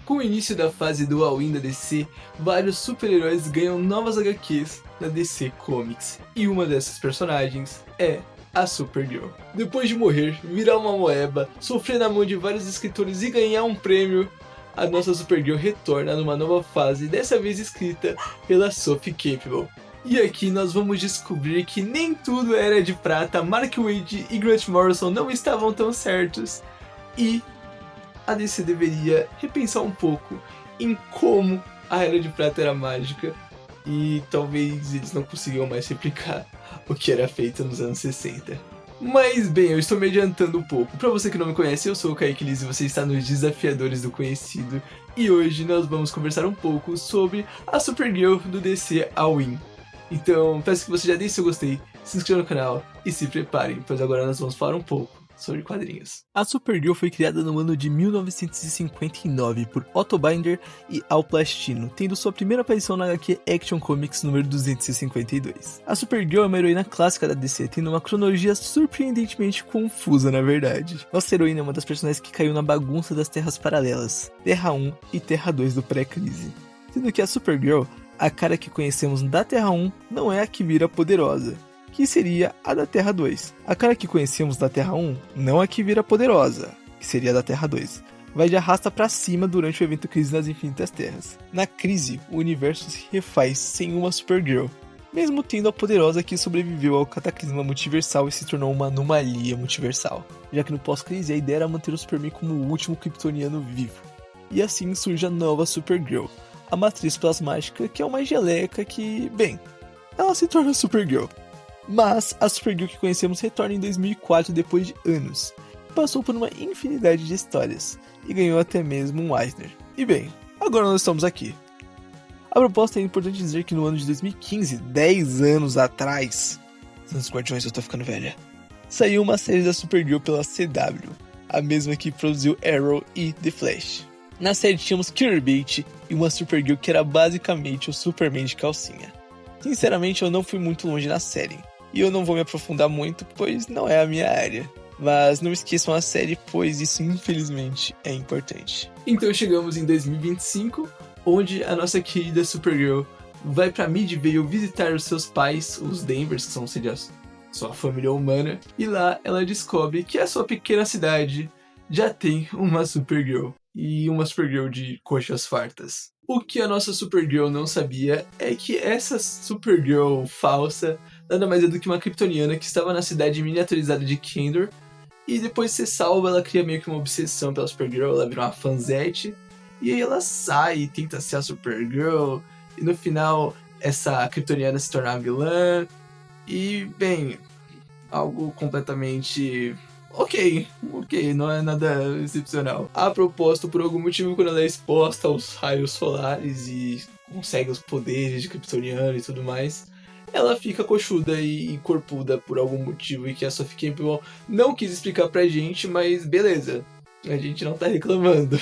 Com o início da fase do All-In da DC, vários super-heróis ganham novas HQs na DC Comics, e uma dessas personagens é a Supergirl. Depois de morrer, virar uma moeba, sofrer na mão de vários escritores e ganhar um prêmio, a nossa Supergirl retorna numa nova fase, dessa vez escrita pela Sophie Campbell. E aqui nós vamos descobrir que nem tudo era de prata, Mark Waid e Grant Morrison não estavam tão certos, e a DC deveria repensar um pouco em como a Era de Prata era mágica, e talvez eles não conseguiam mais replicar o que era feito nos anos 60. Mas bem, eu estou me adiantando um pouco. Pra você que não me conhece, eu sou o Kaique Liz e você está nos Desafiadores do Conhecido, e hoje nós vamos conversar um pouco sobre a Supergirl do DC All-In. Então, peço que você já deixe seu gostei, se inscreva no canal e se preparem, pois agora nós vamos falar um pouco sobre quadrinhos. A Supergirl foi criada no ano de 1959 por Otto Binder e Al Plastino, tendo sua primeira aparição na HQ Action Comics número 252. A Supergirl é uma heroína clássica da DC, tendo uma cronologia surpreendentemente confusa, na verdade. Nossa heroína é uma das personagens que caiu na bagunça das terras paralelas, Terra 1 e Terra 2 do pré-crise. Sendo que a Supergirl, a cara que conhecemos da Terra 1, não é a que vira poderosa, que seria a da Terra 2. A cara que conhecemos da Terra 1 não é a que vira poderosa, que seria a da Terra 2. Vai de arrasta pra cima durante o evento Crise nas Infinitas Terras. Na crise, o universo se refaz sem uma Supergirl, mesmo tendo a poderosa que sobreviveu ao cataclisma multiversal e se tornou uma anomalia multiversal, já que no pós-crise a ideia era manter o Superman como o último kryptoniano vivo. E assim surge a nova Supergirl, a matriz plasmática, que é uma geleca que, bem, ela se torna Supergirl. Mas a Supergirl que conhecemos retorna em 2004 depois de anos. Passou por uma infinidade de histórias e ganhou até mesmo um Eisner. E bem, agora nós estamos aqui. A proposta é importante dizer que no ano de 2015, 10 anos atrás, Santos Guardiões, eu tô ficando velha, saiu uma série da Supergirl pela CW, a mesma que produziu Arrow e The Flash. Na série tínhamos Killer Beate e uma Supergirl que era basicamente o Superman de calcinha. Sinceramente, eu não fui muito longe na série, e eu não vou me aprofundar muito, pois não é a minha área. Mas não esqueçam a série, pois isso infelizmente é importante. Então chegamos em 2025, onde a nossa querida Supergirl vai pra Midvale visitar os seus pais, os Danvers, que seria sua família humana, e lá ela descobre que a sua pequena cidade já tem uma Supergirl, e uma Supergirl de coxas fartas. O que a nossa Supergirl não sabia é que essa Supergirl falsa nada mais é do que uma kryptoniana que estava na cidade miniaturizada de Kandor, e depois de ser salva, ela cria meio que uma obsessão pela Supergirl, ela vira uma fanzete, e aí ela sai e tenta ser a Supergirl, e no final essa kryptoniana se torna a vilã, e bem, algo completamente ok, não é nada excepcional. A propósito, por algum motivo, quando ela é exposta aos raios solares e consegue os poderes de kryptoniano e tudo mais, ela fica coxuda e corpuda por algum motivo, e que a Sophie Campbell não quis explicar pra gente, mas beleza, a gente não tá reclamando.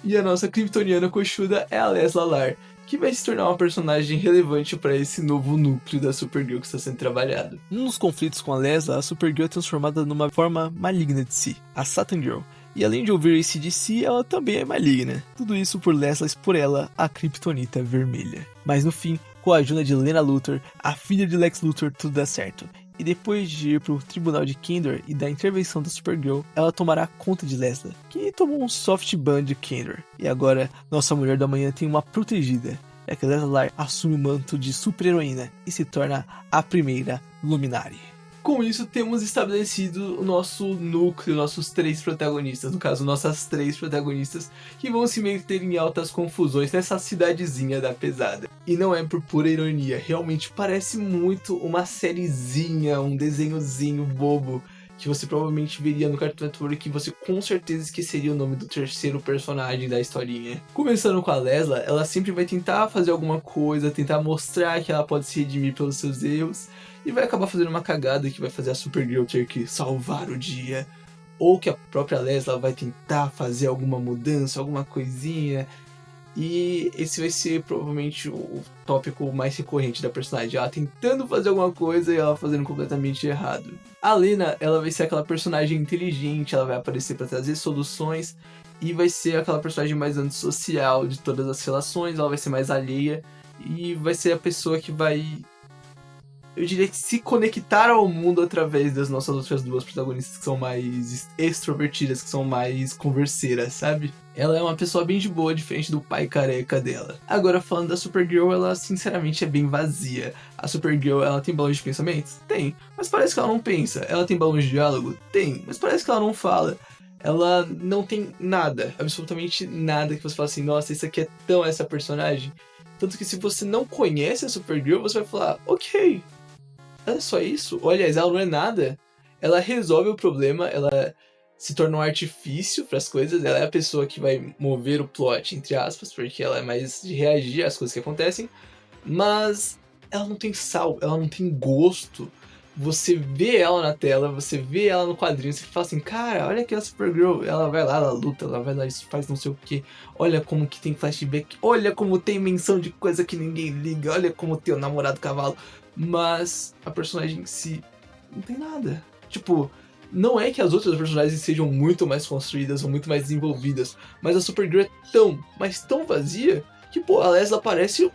E a nossa kryptoniana coxuda é a Lesla Lar, que vai se tornar uma personagem relevante para esse novo núcleo da Supergirl que está sendo trabalhado. Nos conflitos com a Lesla, a Supergirl é transformada numa forma maligna de si, a Satan Girl. E além de ouvir esse de si, ela também é maligna. Tudo isso por Lesla expor ela a Kryptonita Vermelha. Mas no fim, com a ajuda de Lena Luthor, a filha de Lex Luthor, tudo dá certo. E depois de ir pro tribunal de Kandor e da intervenção da Supergirl, ela tomará conta de Lesla, que tomou um soft ban de Kandor. E agora, nossa Mulher da Manhã tem uma protegida, é que Lesla Lar assume o manto de super-heroína e se torna a primeira Luminari. Com isso, temos estabelecido o nosso núcleo, nossos três protagonistas, no caso, nossas três protagonistas, que vão se meter em altas confusões nessa cidadezinha da pesada. E não é por pura ironia, realmente parece muito uma sériezinha, um desenhozinho bobo, que você provavelmente veria no Cartoon Network, que você com certeza esqueceria o nome do terceiro personagem da historinha. Começando com a Lesla, ela sempre vai tentar fazer alguma coisa, tentar mostrar que ela pode se redimir pelos seus erros, e vai acabar fazendo uma cagada que vai fazer a Supergirl ter que salvar o dia, ou que a própria Lesla vai tentar fazer alguma mudança, alguma coisinha. E esse vai ser provavelmente o tópico mais recorrente da personagem, ela tentando fazer alguma coisa e ela fazendo completamente errado. A Lena, ela vai ser aquela personagem inteligente, ela vai aparecer para trazer soluções, e vai ser aquela personagem mais antissocial de todas as relações, ela vai ser mais alheia, e vai ser a pessoa que vai, eu diria que se conectar ao mundo através das nossas outras duas protagonistas que são mais extrovertidas, que são mais converseiras, sabe? Ela é uma pessoa bem de boa, diferente do pai careca dela. Agora, falando da Supergirl, ela sinceramente é bem vazia. A Supergirl, ela tem balões de pensamentos? Tem, mas parece que ela não pensa. Ela tem balões de diálogo? Tem, mas parece que ela não fala. Ela não tem nada, absolutamente nada que você fala assim, nossa, isso aqui é tão essa personagem. Tanto que se você não conhece a Supergirl, você vai falar, ok, é só isso? Ou, aliás, ela não é nada. Ela resolve o problema, ela se torna um artifício para as coisas, ela é a pessoa que vai mover o plot, entre aspas, porque ela é mais de reagir às coisas que acontecem, mas ela não tem sal, ela não tem gosto. Você vê ela na tela, você vê ela no quadrinho, você fala assim, cara, olha aqui a Supergirl, ela vai lá, ela luta, ela vai lá, isso faz não sei o que, olha como que tem flashback, olha como tem menção de coisa que ninguém liga, olha como tem o namorado cavalo. Mas a personagem em si não tem nada. Tipo, não é que as outras personagens sejam muito mais construídas ou muito mais desenvolvidas, mas a Supergirl é tão, mas tão vazia, que, pô, a Leslie parece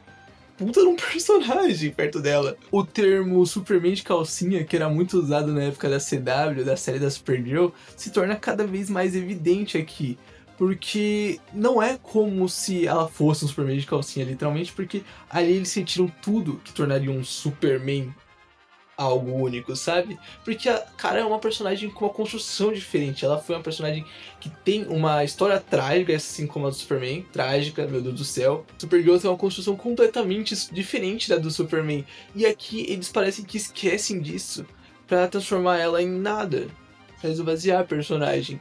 puta de um personagem perto dela. O termo Superman de calcinha, que era muito usado na época da CW, da série da Supergirl, se torna cada vez mais evidente aqui. Porque não é como se ela fosse um Superman de calcinha, literalmente, porque ali eles sentiram tudo que tornaria um Superman algo único, sabe? Porque a cara é uma personagem com uma construção diferente. Ela foi uma personagem que tem uma história trágica, assim como a do Superman. Trágica, meu Deus do céu. Supergirl tem uma construção completamente diferente da do Superman. E aqui eles parecem que esquecem disso pra transformar ela em nada. Pra esvaziar a personagem.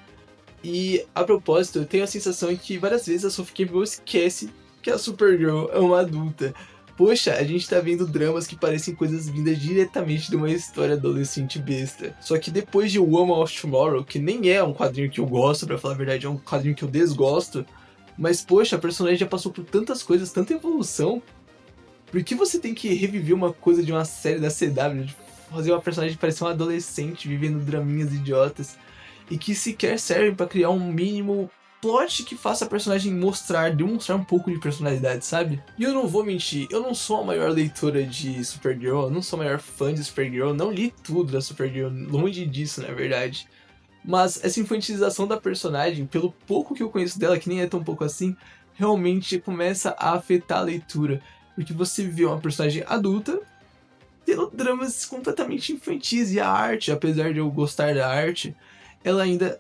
E, a propósito, eu tenho a sensação que várias vezes a Sophie Campbell esquece que a Supergirl é uma adulta. Poxa, a gente tá vendo dramas que parecem coisas vindas diretamente de uma história adolescente besta. Só que depois de Woman of Tomorrow, que nem é um quadrinho que eu gosto, pra falar a verdade, é um quadrinho que eu desgosto, mas poxa, a personagem já passou por tantas coisas, tanta evolução. Por que você tem que reviver uma coisa de uma série da CW, de fazer uma personagem parecer um adolescente vivendo draminhas idiotas, e que sequer servem pra criar um mínimo plot que faça a personagem demonstrar um pouco de personalidade, sabe? E eu não vou mentir, eu não sou a maior leitora de Supergirl, eu não sou a maior fã de Supergirl, eu não li tudo da Supergirl, longe disso, na verdade. Mas essa infantilização da personagem, pelo pouco que eu conheço dela, que nem é tão pouco assim, realmente começa a afetar a leitura. Porque você vê uma personagem adulta tendo dramas completamente infantis, e a arte, apesar de eu gostar da arte, ela ainda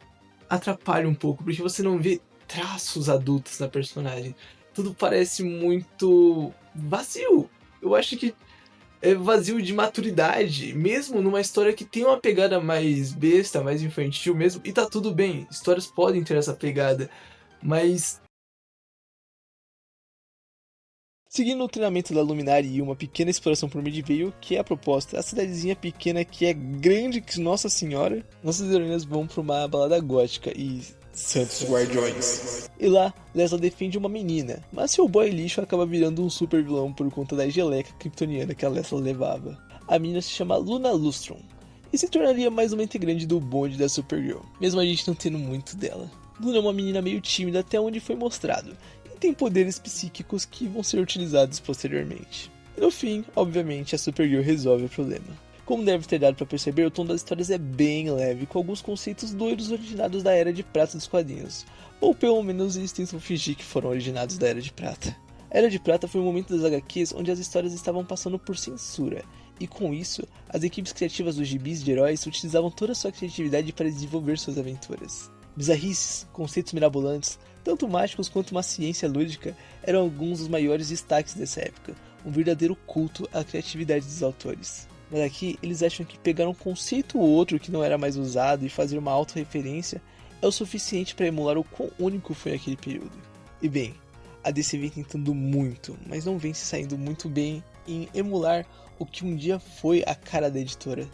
atrapalha um pouco, porque você não vê traços adultos na personagem. Tudo parece muito vazio. Eu acho que é vazio de maturidade, mesmo numa história que tem uma pegada mais besta, mais infantil mesmo, e tá tudo bem, histórias podem ter essa pegada, mas seguindo o treinamento da Luminari e uma pequena exploração por Midvale, que é a proposta, a cidadezinha pequena que é grande que Nossa Senhora, nossas heroínas vão pra uma balada gótica e santos guardiões. E lá, Leslie defende uma menina, mas seu boy lixo acaba virando um super vilão por conta da geleca kryptoniana que a Leslie levava. A menina se chama Luna Lustrum e se tornaria mais uma integrante do bonde da Supergirl, mesmo a gente não tendo muito dela. Luna é uma menina meio tímida até onde foi mostrado, tem poderes psíquicos que vão ser utilizados posteriormente. E no fim, obviamente, a Supergirl resolve o problema. Como deve ter dado para perceber, o tom das histórias é bem leve, com alguns conceitos doidos originados da Era de Prata dos quadrinhos, ou pelo menos eles tentam fingir que foram originados da Era de Prata. A Era de Prata foi um momento das HQs onde as histórias estavam passando por censura, e com isso, as equipes criativas dos gibis de heróis utilizavam toda a sua criatividade para desenvolver suas aventuras. Bizarrices, conceitos mirabolantes, tanto mágicos quanto uma ciência lúdica, eram alguns dos maiores destaques dessa época, um verdadeiro culto à criatividade dos autores. Mas aqui, eles acham que pegar um conceito ou outro que não era mais usado e fazer uma autorreferência é o suficiente para emular o quão único foi aquele período. E bem, a DC vem tentando muito, mas não vem se saindo muito bem em emular o que um dia foi a cara da editora.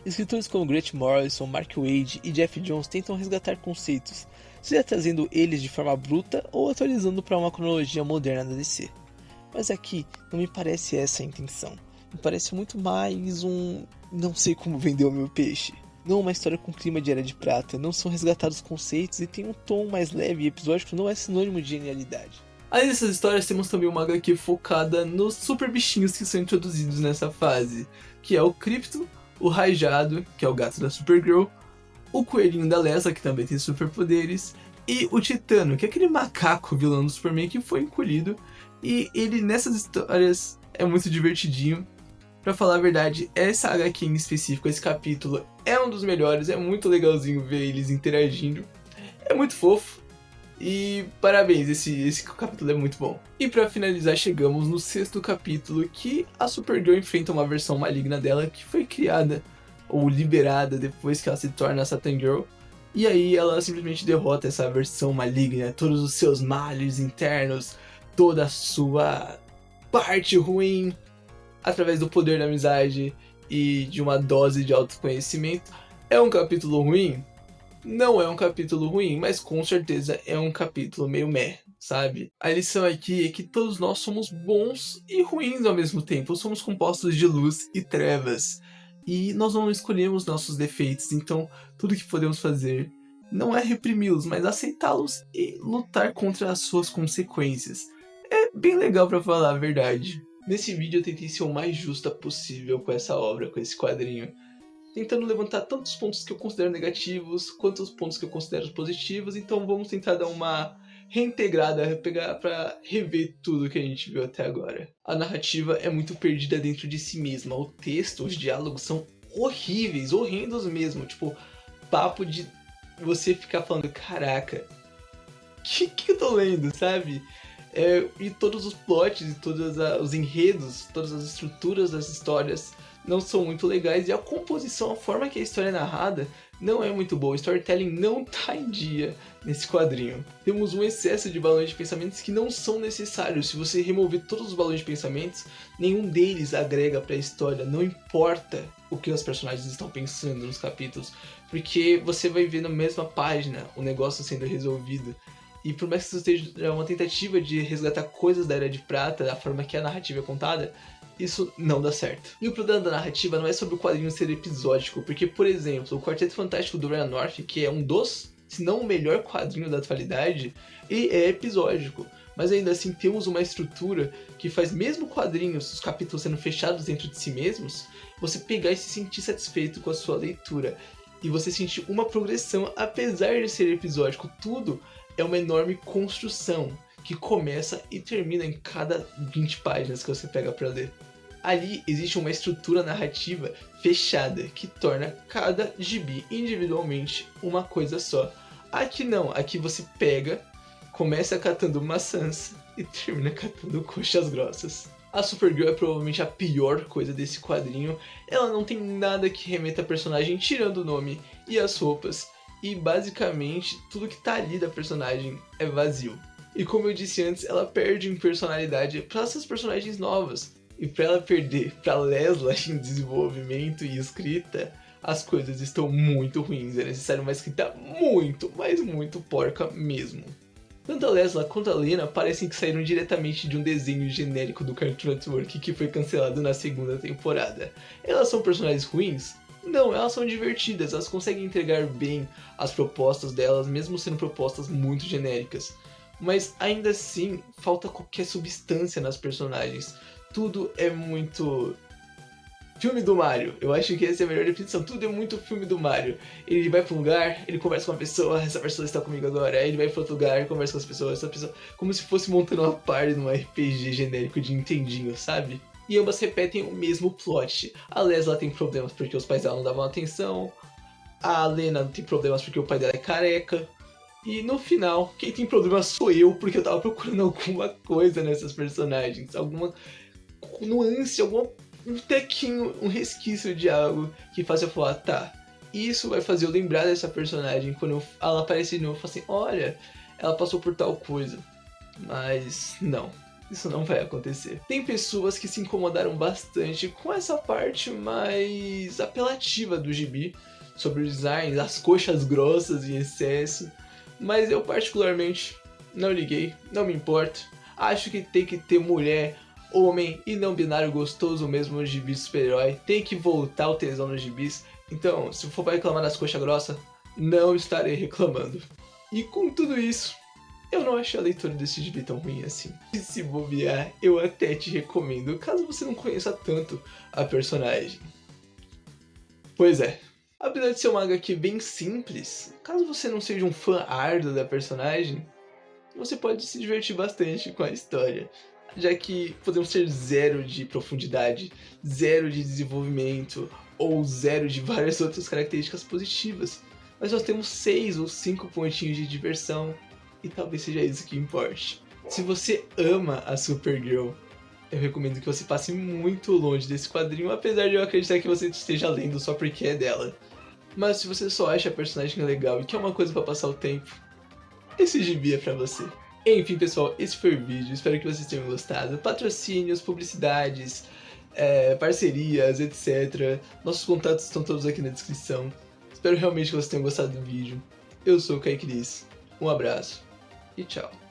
Escritores como Grant Morrison, Mark Waid e Jeff Jones tentam resgatar conceitos, seja trazendo eles de forma bruta ou atualizando para uma cronologia moderna da DC. Mas aqui não me parece essa a intenção. Me parece muito mais um não sei como vender o meu peixe. não é uma história com clima de Era de Prata, não são resgatados conceitos e tem um tom mais leve e episódico, não é sinônimo de genialidade. Além dessas histórias, temos também uma HQ focada nos super bichinhos que são introduzidos nessa fase, que é o Crypto, o Rajado, que é o gato da Supergirl, o coelhinho da Lesla, que também tem superpoderes, e o Titano, que é aquele macaco vilão do Superman que foi encolhido, e ele nessas histórias é muito divertidinho. Pra falar a verdade, essa HQ em específico, esse capítulo, é um dos melhores, é muito legalzinho ver eles interagindo, é muito fofo. E parabéns, esse capítulo é muito bom. E pra finalizar, chegamos no 6º capítulo, que a Supergirl enfrenta uma versão maligna dela que foi criada ou liberada depois que ela se torna a Satan Girl. E aí ela simplesmente derrota essa versão maligna, todos os seus males internos, toda a sua parte ruim, através do poder da amizade e de uma dose de autoconhecimento. É um capítulo ruim? Não é um capítulo ruim, mas com certeza é um capítulo meio meh, sabe? A lição aqui é que todos nós somos bons e ruins ao mesmo tempo. Somos compostos de luz e trevas. E nós não escolhemos nossos defeitos, então tudo que podemos fazer não é reprimi-los, mas aceitá-los e lutar contra as suas consequências. É bem legal pra falar a verdade. Nesse vídeo eu tentei ser o mais justa possível com essa obra, com esse quadrinho, tentando levantar tanto os pontos que eu considero negativos, quanto os pontos que eu considero positivos, então vamos tentar dar uma reintegrada, pegar pra rever tudo que a gente viu até agora. A narrativa é muito perdida dentro de si mesma, o texto, os diálogos são horríveis, horrendos mesmo, tipo, papo de você ficar falando, caraca, que eu tô lendo, sabe? E todos os plots, e todos os enredos, todas as estruturas das histórias não são muito legais, e a composição, a forma que a história é narrada não é muito boa. O storytelling não tá em dia nesse quadrinho. Temos um excesso de balões de pensamentos que não são necessários. Se você remover todos os balões de pensamentos, nenhum deles agrega para a história. Não importa o que os personagens estão pensando nos capítulos, porque você vai ver na mesma página o negócio sendo resolvido. E por mais que isso seja uma tentativa de resgatar coisas da Era de Prata, da forma que a narrativa é contada, isso não dá certo. E o problema da narrativa não é sobre o quadrinho ser episódico, porque, por exemplo, o Quarteto Fantástico do Ryan North, que é um dos, se não o melhor quadrinho da atualidade, ele é episódico. Mas ainda assim temos uma estrutura que faz mesmo quadrinhos, os capítulos sendo fechados dentro de si mesmos, você pegar e se sentir satisfeito com a sua leitura. E você sentir uma progressão, apesar de ser episódico. Tudo é uma enorme construção que começa e termina em cada 20 páginas que você pega para ler. Ali existe uma estrutura narrativa fechada que torna cada gibi individualmente uma coisa só. Aqui não, aqui você pega, começa catando maçãs e termina catando coxas grossas. A Supergirl é provavelmente a pior coisa desse quadrinho. Ela não tem nada que remeta a personagem tirando o nome e as roupas. E basicamente tudo que tá ali da personagem é vazio. E como eu disse antes, ela perde em personalidade para essas personagens novas. E para ela perder para Lesla em desenvolvimento e escrita, as coisas estão muito ruins. É necessário uma escrita muito, mas muito porca mesmo. Tanto a Lesla quanto a Lena parecem que saíram diretamente de um desenho genérico do Cartoon Network que foi cancelado na 2ª temporada. Elas são personagens ruins? Não, elas são divertidas, elas conseguem entregar bem as propostas delas, mesmo sendo propostas muito genéricas. Mas ainda assim, falta qualquer substância nas personagens. Tudo é muito filme do Mario. Eu acho que essa é a melhor definição. Tudo é muito filme do Mario. Ele vai para um lugar, ele conversa com uma pessoa, essa pessoa está comigo agora. Aí ele vai para outro lugar, conversa com as pessoas, essa pessoa... Como se fosse montando uma party num RPG genérico de Nintendinho, sabe? E ambas repetem o mesmo plot. A Lesla tem problemas porque os pais dela não davam atenção. A Lena tem problemas porque o pai dela é careca. E no final, quem tem problema sou eu, porque eu tava procurando alguma coisa nessas personagens. Alguma nuance, um tequinho, um resquício de algo que faz eu falar, tá, isso vai fazer eu lembrar dessa personagem. Quando ela aparece de novo, eu falo assim, olha, ela passou por tal coisa. Mas não, isso não vai acontecer. Tem pessoas que se incomodaram bastante com essa parte mais apelativa do gibi, sobre o design, as coxas grossas em excesso. Mas eu particularmente não liguei, não me importo. Acho que tem que ter mulher, homem e não binário gostoso mesmo no gibi super-herói. Tem que voltar o tesão nos gibis. Então, se for para reclamar das coxas grossas, não estarei reclamando. E com tudo isso, eu não achei a leitura desse gibi tão ruim assim. E se bobear, eu até te recomendo, caso você não conheça tanto a personagem. Pois é, apesar de ser uma HQ bem simples, caso você não seja um fã árduo da personagem, você pode se divertir bastante com a história, já que podemos ter 0 de profundidade, 0 de desenvolvimento ou 0 de várias outras características positivas, mas nós temos 6 ou 5 pontinhos de diversão e talvez seja isso que importe. Se você ama a Supergirl, eu recomendo que você passe muito longe desse quadrinho, apesar de eu acreditar que você esteja lendo só porque é dela. Mas se você só acha a personagem legal e quer uma coisa pra passar o tempo, esse gibi é pra você. Enfim, pessoal, esse foi o vídeo. Espero que vocês tenham gostado. Patrocínios, publicidades, parcerias, etc. Nossos contatos estão todos aqui na descrição. Espero realmente que vocês tenham gostado do vídeo. Eu sou o Kaique Liz. Um abraço e tchau.